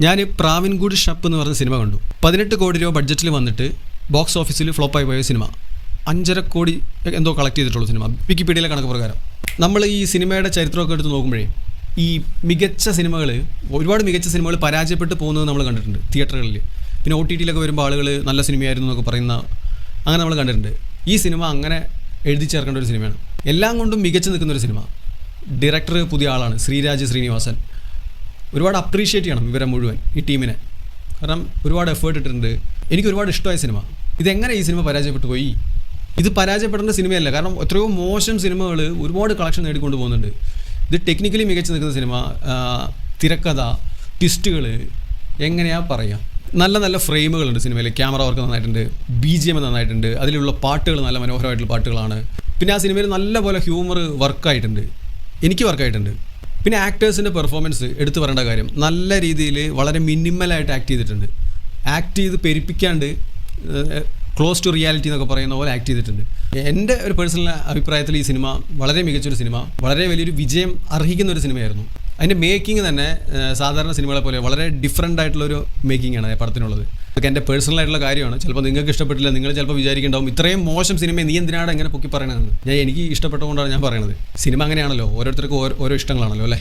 ഞാൻ പ്രാവിൻകൂട് ഷപ്പ് എന്ന് പറഞ്ഞ സിനിമ കണ്ടു. 18 കോടി രൂപ ബഡ്ജറ്റിൽ വന്നിട്ട് ബോക്സ് ഓഫീസിൽ ഫ്ലോപ്പായി പോയ സിനിമ. 5.5 കോടി എന്തോ കളക്ട് ചെയ്തിട്ടുള്ള സിനിമ, വിക്കിപീഡിയയിലെ കണക്ക് പ്രകാരം. നമ്മൾ ഈ സിനിമയുടെ ചരിത്രമൊക്കെ എടുത്ത് നോക്കുമ്പോഴേ ഈ മികച്ച സിനിമകൾ, ഒരുപാട് മികച്ച സിനിമകൾ പരാജയപ്പെട്ട് പോകുന്നത് നമ്മൾ കണ്ടിട്ടുണ്ട് തിയേറ്ററുകളിൽ. പിന്നെ OTT-യിലൊക്കെ വരുമ്പോൾ ആളുകൾ നല്ല സിനിമയായിരുന്നു എന്നൊക്കെ പറയുന്ന അങ്ങനെ നമ്മൾ കണ്ടിട്ടുണ്ട്. ഈ സിനിമ അങ്ങനെ എഴുതി ചേർക്കേണ്ട ഒരു സിനിമയാണ്. എല്ലാം കൊണ്ടും മികച്ചു നിൽക്കുന്നൊരു സിനിമ. ഡയറക്ടർ പുതിയ ആളാണ്, ശ്രീരാജ് ശ്രീനിവാസൻ. ഒരുപാട് അപ്രീഷിയേറ്റ് ചെയ്യണം ഇവരെ മുഴുവൻ, ഈ ടീമിനെ. കാരണം ഒരുപാട് എഫേർട്ട് ഇട്ടിട്ടുണ്ട്. എനിക്ക് ഒരുപാട് ഇഷ്ടമായ സിനിമ. ഇതെങ്ങനെ ഈ സിനിമ പരാജയപ്പെട്ടു പോയി? ഇത് പരാജയപ്പെടേണ്ട സിനിമയല്ല. കാരണം എത്രയോ മോശം സിനിമകൾ ഒരുപാട് കളക്ഷൻ നേടിക്കൊണ്ട് പോകുന്നുണ്ട്. ഇത് ടെക്നിക്കലി മികച്ചു നിൽക്കുന്ന സിനിമ. തിരക്കഥ, ട്വിസ്റ്റുകൾ, എങ്ങനെയാ പറയുക, നല്ല നല്ല ഫ്രെയിമുകളുണ്ട് സിനിമയിൽ. ക്യാമറ വർക്ക് നന്നായിട്ടുണ്ട്, BGM നന്നായിട്ടുണ്ട്, അതിലുള്ള പാട്ടുകൾ നല്ല മനോഹരമായിട്ടുള്ള പാട്ടുകളാണ്. പിന്നെ ആ സിനിമയിൽ നല്ല പോലെ ഹ്യൂമർ വർക്കായിട്ടുണ്ട്, എനിക്ക് വർക്കായിട്ടുണ്ട്. പിന്നെ ആക്ടേഴ്സിൻ്റെ പെർഫോമൻസ് എടുത്തു പറയേണ്ട കാര്യം, നല്ല രീതിയിൽ വളരെ മിനിമലായിട്ട് ആക്ട് ചെയ്തിട്ടുണ്ട്. ആക്ട് ചെയ്ത് പെരുപ്പിക്കാണ്ട് ക്ലോസ് ടു റിയാലിറ്റി എന്നൊക്കെ പറയുന്ന പോലെ ആക്ട് ചെയ്തിട്ടുണ്ട്. എൻ്റെ ഒരു പേഴ്സണൽ അഭിപ്രായത്തിൽ ഈ സിനിമ വളരെ മികച്ചൊരു സിനിമ, വളരെ വലിയൊരു വിജയം അർഹിക്കുന്ന ഒരു സിനിമയായിരുന്നു. അതിൻ്റെ മേക്കിംഗ് തന്നെ സാധാരണ സിനിമകളെ പോലെ വളരെ ഡിഫറൻ്റ് ആയിട്ടുള്ളൊരു മേക്കിംഗ് ആണ് പടത്തിനുള്ളത്. ഇതൊക്കെ എൻ്റെ പേഴ്സണൽ ആയിട്ടുള്ള കാര്യമാണ്. ചിലപ്പോൾ നിങ്ങൾക്ക് ഇഷ്ടപ്പെട്ടില്ല, നിങ്ങൾ ചിലപ്പോൾ വിചാരിക്കുന്നുണ്ടാവും ഇത്രയും മോശം സിനിമ നീ എന്തിനാണ് എങ്ങനെ പൊക്കി പറയണതെന്ന്. എനിക്ക് ഇഷ്ടപ്പെട്ടുകൊണ്ടാണ് ഞാൻ പറയണത്. സിനിമ അങ്ങനെയാണല്ലോ, ഓരോരുത്തർക്കും ഓരോ ഇഷ്ടങ്ങളാണല്ലോ അല്ലേ.